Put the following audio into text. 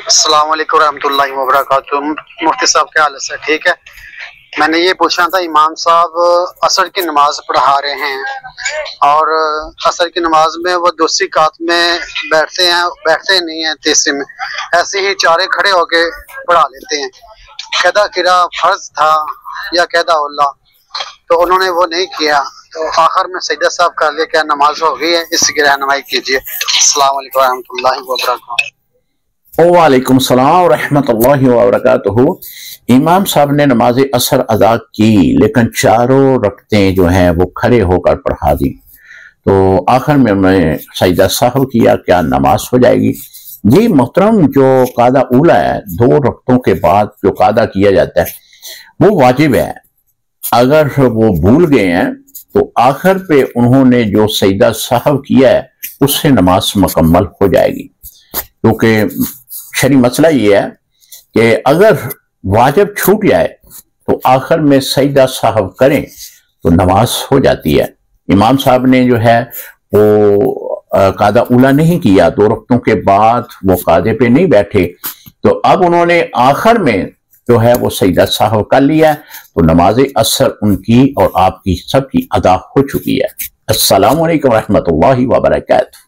अस्सलाम वालेकुम रहमतुल्लाहि व बरकातुहू। मुफ्ती साहब क्या हाल है? ठीक है। मैंने ये पूछना था, इमाम साहब असर की नमाज पढ़ा रहे हैं और असर की नमाज में वो दूसरी कात में बैठते नहीं हैं, तीसरे में ऐसे ही चारे खड़े होके पढ़ा लेते हैं। कैदा किरा फर्ज था या कैदा उल्ला, तो उन्होंने वो नहीं किया, तो आखिर में सजदा साहब कर लिया, क्या नमाज हो गई है? इसकी रहनुमाई कीजिए। अस्सलाम वालेकुम रहमतुल्लाहि व बरकातुहू। वालेकुम सलाम रहमतुल्लाहि व बरकातुहू। इमाम साहब ने नमाज असर अदा की, लेकिन चारों रकतें जो हैं वो खड़े होकर पढ़ा दी, तो आखिर में उन्होंने सजदा साहब किया, क्या नमाज हो जाएगी? जी मोहतरम, जो कादा उला है, दो रकतों के बाद जो कादा किया जाता है वो वाजिब है। अगर वो भूल गए हैं तो आखिर पे उन्होंने जो सजदा साहब किया है उससे नमाज मुकम्मल हो जाएगी, क्योंकि शरी मसला ये है कि अगर वाजिब छूट जाए तो आखिर में सजदा साहब करें तो नमाज हो जाती है। इमाम साहब ने जो है वो कादा उला नहीं किया, दो रकतों के बाद वो कादे पे नहीं बैठे, तो अब उन्होंने आखिर में जो है वो सजदा साहब कर लिया, तो नमाज असर उनकी और आपकी सबकी अदा हो चुकी है। अस्सलामु अलैकुम रहमतुल्लाहि व बरकातुहू।